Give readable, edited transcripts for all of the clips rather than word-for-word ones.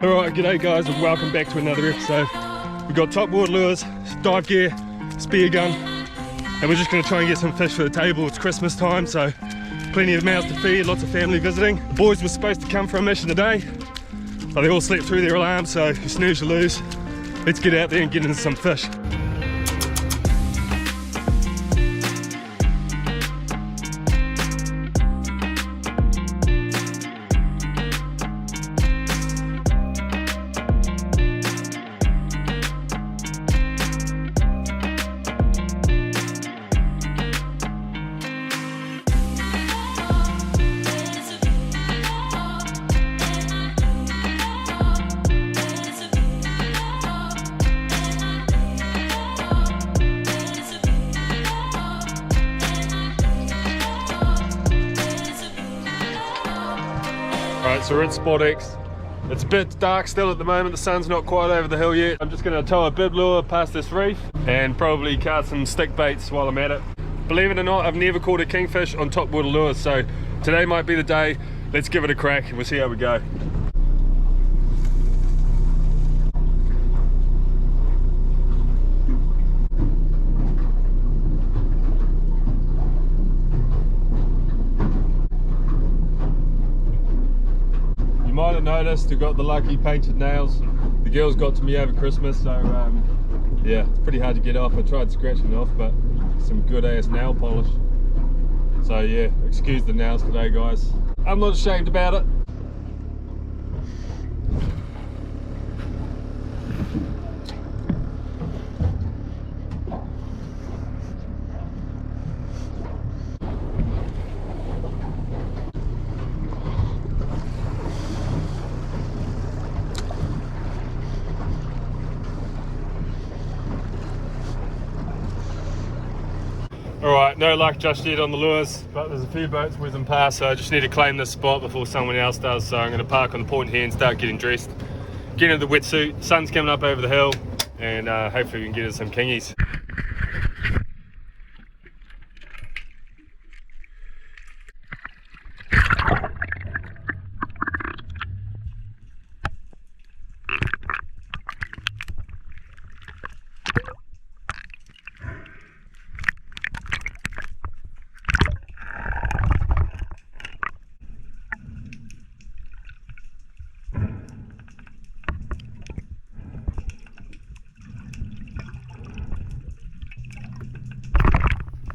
Alright, g'day guys and welcome back to another episode. We've got top water lures, dive gear, spear gun, and we're just going to try and get some fish for the table. It's Christmas time, so plenty of mouths to feed, lots of family visiting. The boys were supposed to come for a mission today, but they all slept through their alarms, so you snooze, you lose. Let's get out there and get into some fish. Alright, so we're at Spot X. It's a bit dark still at the moment, the sun's not quite over the hill yet. I'm just going to tow a bib lure past this reef and probably cast some stick baits while I'm at it. Believe it or not, I've never caught a kingfish on top water lures, so today might be the day. Let's give it a crack and we'll see how we go. Might have noticed we've got the lucky painted nails. The girls got to me over Christmas, so yeah, it's pretty hard to get off. I tried scratching it off, but some good ass nail polish. So yeah, excuse the nails today, guys. I'm not ashamed about it. Alright, no luck just yet on the lures, but there's a few boats whizzing past, so I just need to claim this spot before someone else does. So I'm going to park on the point here and start getting dressed. Get into the wetsuit, sun's coming up over the hill, and hopefully we can get us some kingies.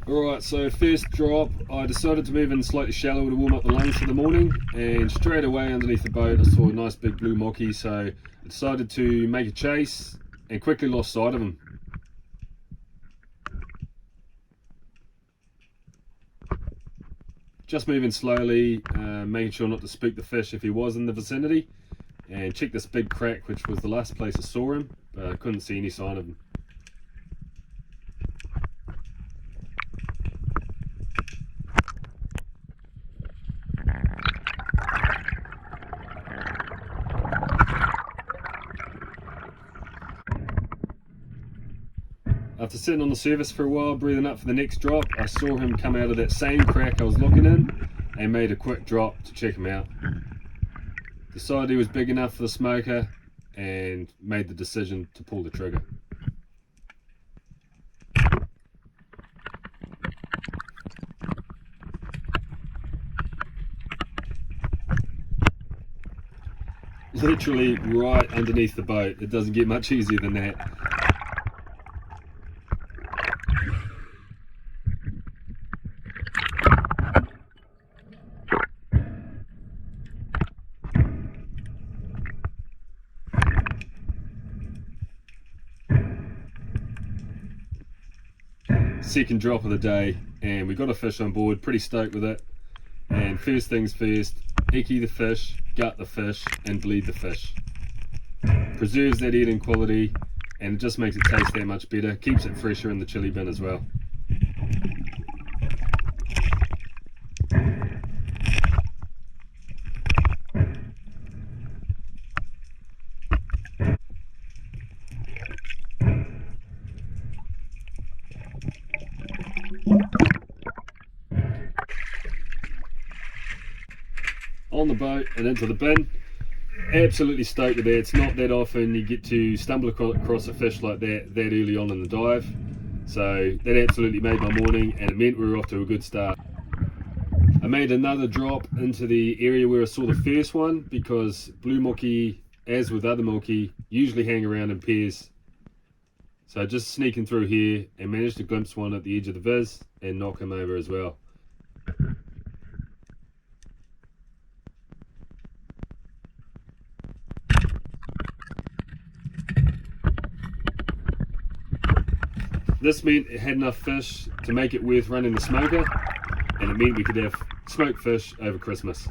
Alright, so first drop, I decided to move in slightly shallower to warm up the lungs for the morning, and straight away underneath the boat I saw a nice big blue mocky, so I decided to make a chase and quickly lost sight of him. Just moving slowly, making sure not to spook the fish if he was in the vicinity, and checked this big crack, which was the last place I saw him, but I couldn't see any sign of him. After sitting on the surface for a while, breathing up for the next drop, I saw him come out of that same crack I was looking in and made a quick drop to check him out. Decided he was big enough for the smoker and made the decision to pull the trigger. Literally right underneath the boat. It doesn't get much easier than that. Second drop of the day, and we got a fish on board, pretty stoked with it. And first things first, eckie the fish, gut the fish and bleed the fish. Preserves that eating quality and it just makes it taste that much better, keeps it fresher in the chili bin as well. On the boat and into the bin. Absolutely stoked with that. It's not that often you get to stumble across a fish like that early on in the dive. So that absolutely made my morning, and it meant we were off to a good start. I made another drop into the area where I saw the first one, because blue moki, as with other moki, usually hang around in pairs. So just sneaking through here and managed to glimpse one at the edge of the viz and knock him over as well. This meant it had enough fish to make it worth running the smoker, and it meant we could have smoked fish over Christmas.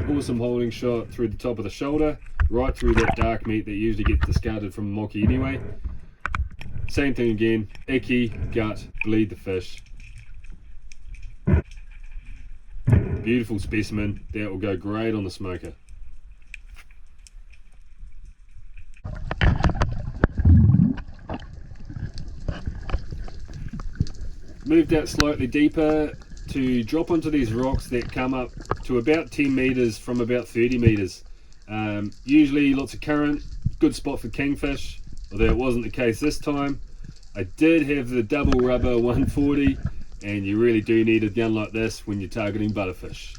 Awesome holding shot through the top of the shoulder, right through that dark meat that usually gets discarded from moki anyway. Same thing again, icky, gut, bleed the fish. Beautiful specimen, that will go great on the smoker. Moved out slightly deeper to drop onto these rocks that come up to about 10 meters from about 30 meters. Usually lots of current, good spot for kingfish, although it wasn't the case this time. I did have the double rubber 140, and you really do need a gun like this when you're targeting butterfish.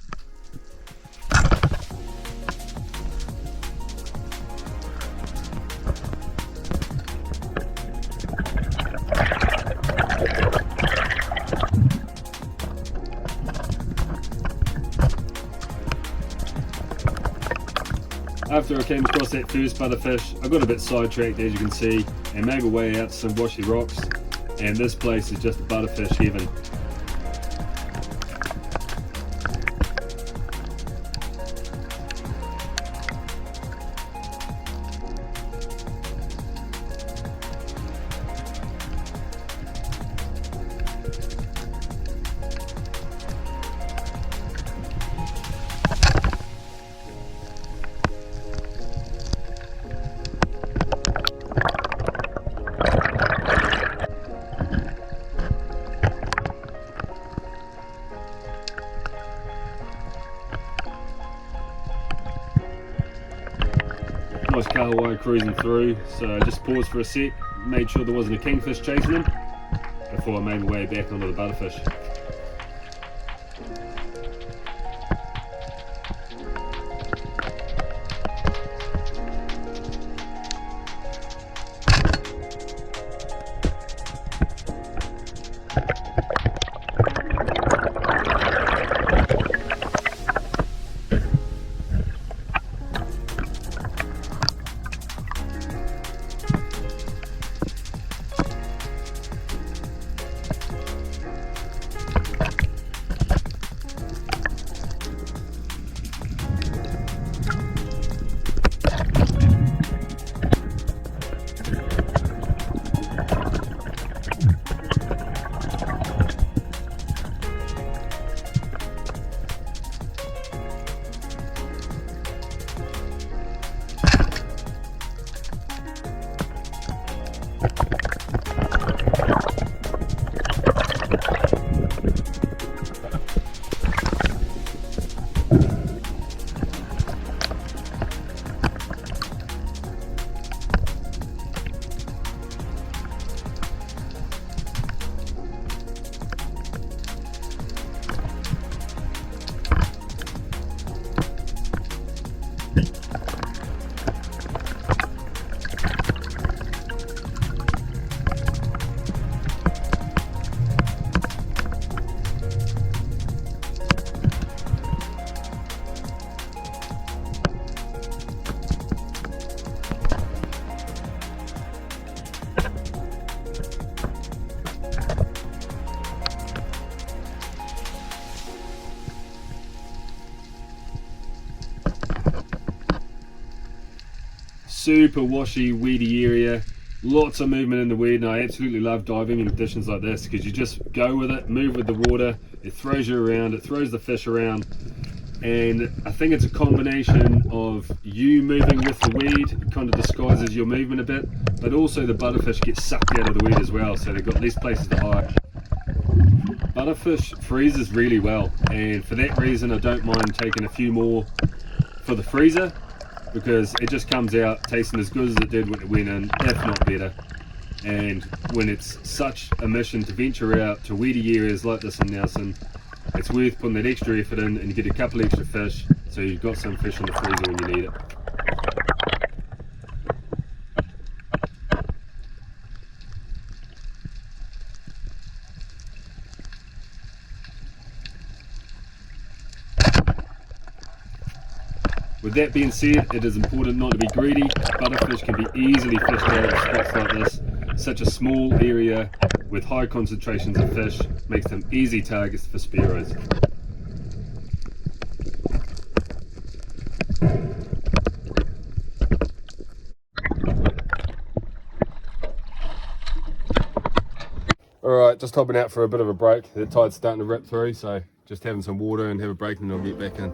After I came across that first butterfish, I got a bit sidetracked, as you can see, and made my way out to some washy rocks, and this place is just butterfish heaven. Nice Kahawai cruising through, so I just paused for a sec, made sure there wasn't a kingfish chasing him before I made my way back onto the butterfish. Super washy, weedy area, Lots of movement in the weed, and I absolutely love diving in conditions like this because you just go with it, move with the water, it throws you around, it throws the fish around. And I think it's a combination of you moving with the weed, it kind of disguises your movement a bit, but also the butterfish get sucked out of the weed as well, so they've got less places to hide. Butterfish freezes really well, and for that reason I don't mind taking a few more for the freezer, because it just comes out tasting as good as it did when it went in, if not better. And when it's such a mission to venture out to weedy areas like this in Nelson, it's worth putting that extra effort in, and you get a couple extra fish, so you've got some fish in the freezer when you need it. With that being said, it is important not to be greedy. Butterfish can be easily fished out of spots like this. Such a small area with high concentrations of fish makes them easy targets for spearos. Alright, just hopping out for a bit of a break. The tide's starting to rip through, so just having some water and have a break, and then I'll get back in.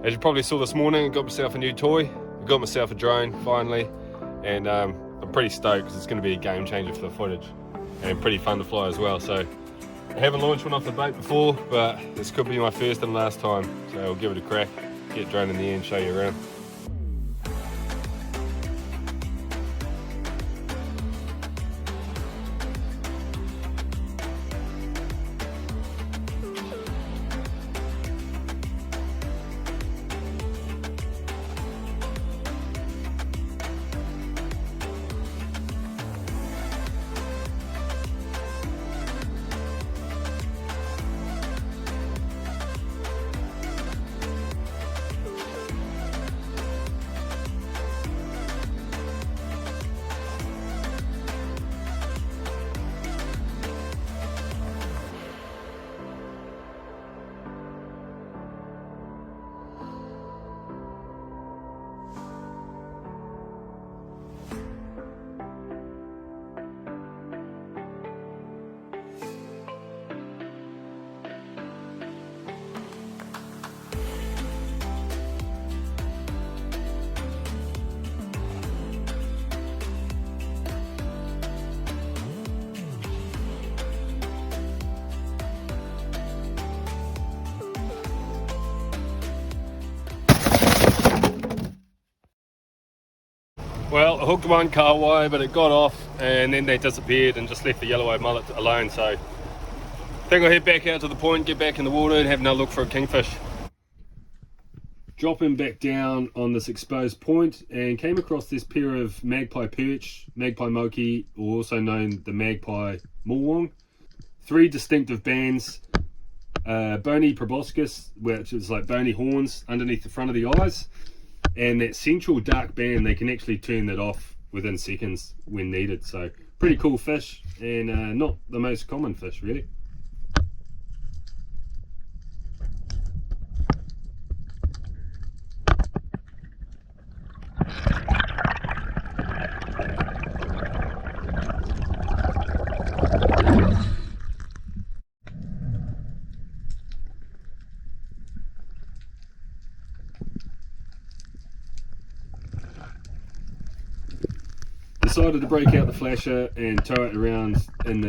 As you probably saw this morning, I got myself a new toy. I got myself a drone finally, and I'm pretty stoked because it's going to be a game changer for the footage and pretty fun to fly as well. So I haven't launched one off the boat before, but this could be my first and last time, so I'll give it a crack, get drone in the air and show you around. Well, I hooked one Kahawai, but it got off and then they disappeared and just left the yellow-eyed mullet alone. So I think I'll head back out to the point, get back in the water and have another look for a kingfish. Dropping back down on this exposed point and came across this pair of magpie perch, magpie moki, or also known the magpie mulwong. Three distinctive bands, bony proboscis, which is like bony horns underneath the front of the eyes. And that central dark band, they can actually turn that off within seconds when needed. So pretty cool fish, and not the most common fish really. Decided to break out the flasher and tow it around in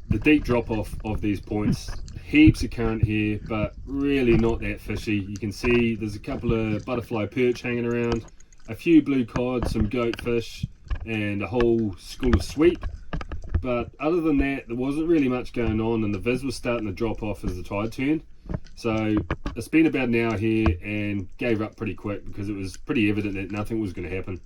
the deep drop off of these points. Heaps of current here, but really not that fishy. You can see there's a couple of butterfly perch hanging around, a few blue cod, some goatfish, and a whole school of sweep. But other than that, there wasn't really much going on, and the viz was starting to drop off as the tide turned. So I spent about an hour here and gave up pretty quick because it was pretty evident that nothing was going to happen.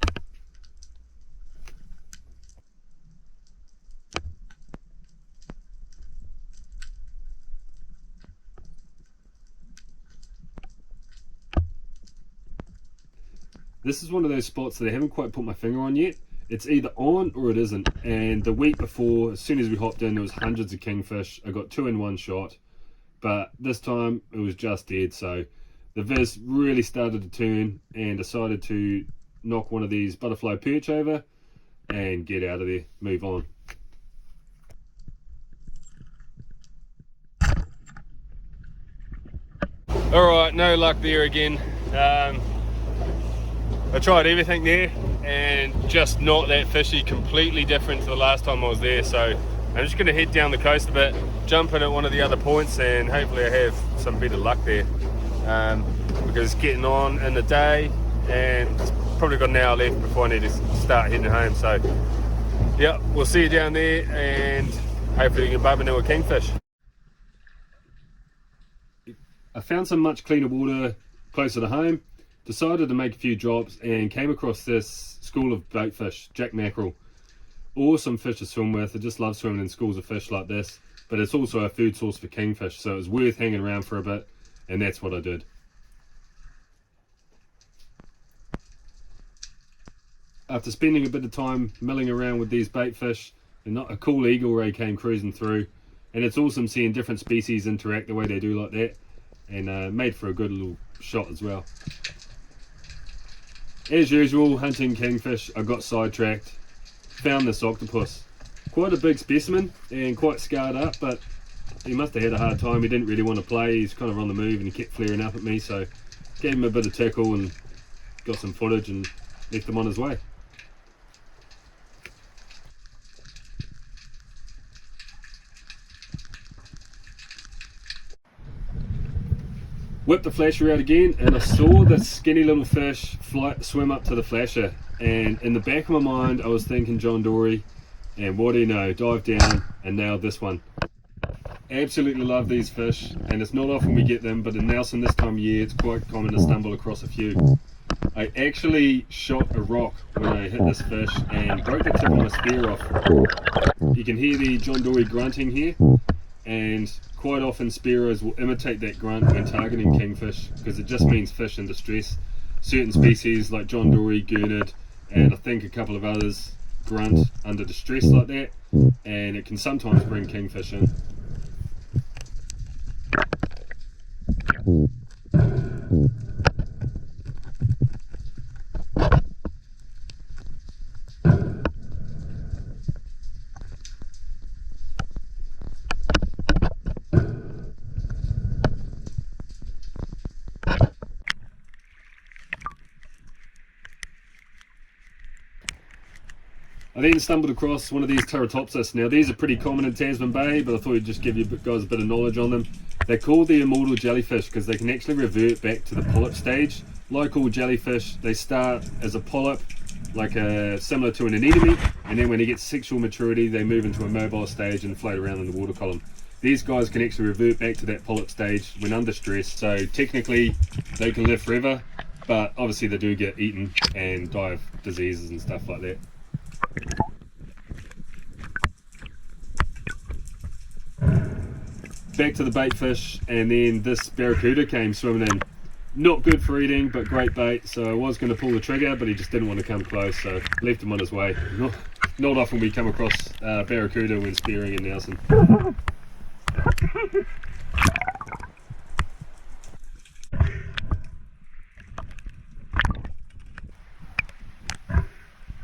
This is one of those spots that I haven't quite put my finger on yet. It's either on or it isn't. And the week before, as soon as we hopped in, there was hundreds of kingfish. I got 2 in one shot, but this time it was just dead. So the viz really started to turn and decided to knock one of these butterfly perch over. and get out of there, move on. Alright, no luck there again. I tried everything there and just not that fishy, completely different to the last time I was there. So I'm just going to head down the coast a bit, jump in at one of the other points, and hopefully I have some better luck there. Because it's getting on in the day and it's probably got an hour left before I need to start heading home. So yeah, we'll see you down there and hopefully we can bump into a kingfish. I found some much cleaner water closer to home, decided to make a few drops and came across this school of baitfish, jack mackerel. Awesome fish to swim with. I just love swimming in schools of fish like this, but it's also a food source for kingfish, so it was worth hanging around for a bit, and that's what I did. After spending a bit of time milling around with these baitfish, a cool eagle ray came cruising through, and it's awesome seeing different species interact the way they do like that, and made for a good little shot as well. As usual, hunting kingfish, I got sidetracked, found this octopus. Quite a big specimen and quite scarred up, but he must have had a hard time. He didn't really want to play, he's kind of on the move and he kept flaring up at me, so gave him a bit of tickle and got some footage and left him on his way. Whipped the flasher out again and I saw this skinny little fish swim up to the flasher, and in the back of my mind I was thinking John Dory, and what do you know, dived down and nailed this one. Absolutely love these fish, and it's not often we get them, but in Nelson this time of year it's quite common to stumble across a few. I actually shot a rock when I hit this fish and broke the tip of my spear off. You can hear the John Dory grunting here, and quite often spearos will imitate that grunt when targeting kingfish because it just means fish in distress. Certain species like John Dory, gurnard, and I think a couple of others grunt under distress like that, and it can sometimes bring kingfish in. I then stumbled across one of these Teratopsis. Now these are pretty common in Tasman Bay, but I thought I'd just give you guys a bit of knowledge on them. They're called the immortal jellyfish because they can actually revert back to the polyp stage. Like all jellyfish, they start as a polyp, like similar to an anemone, and then when they get sexual maturity they move into a mobile stage and float around in the water column. These guys can actually revert back to that polyp stage when under stress, so technically they can live forever, but obviously they do get eaten and die of diseases and stuff like that. Back to the bait fish, and then this barracuda came swimming in. Not good for eating, but great bait, so I was going to pull the trigger, but he just didn't want to come close, so left him on his way. Not often we come across barracuda when spearing in Nelson.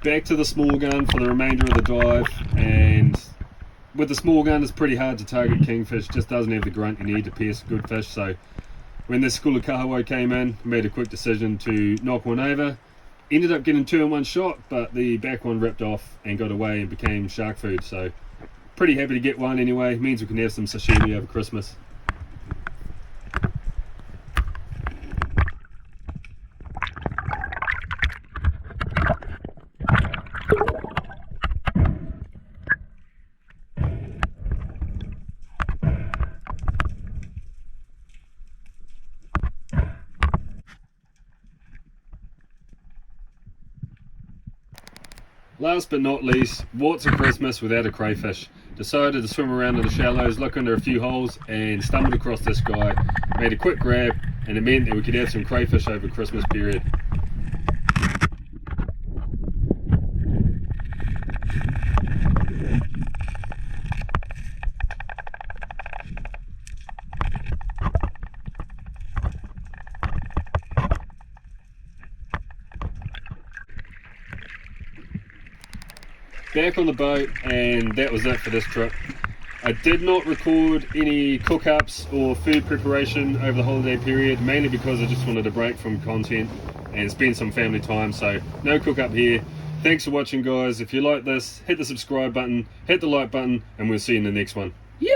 Back to the small gun for the remainder of the dive, and with the small gun it's pretty hard to target kingfish, just doesn't have the grunt you need to pierce good fish. So when this school of Kahawai came in, made a quick decision to knock one over. Ended up getting two in one shot, but the back one ripped off and got away and became shark food, so pretty happy to get one anyway. Means we can have some sashimi over Christmas. Last but not least, what's a Christmas without a crayfish? Decided to swim around in the shallows, look under a few holes, and stumbled across this guy. Made a quick grab, and it meant that we could have some crayfish over Christmas period. back on the boat, and that was it for this trip. I did not record any cook-ups or food preparation over the holiday period, mainly because I just wanted a break from content and spend some family time, so no cook-up here. Thanks for watching, guys. If you like this, hit the subscribe button, hit the like button, and we'll see you in the next one. Yeah.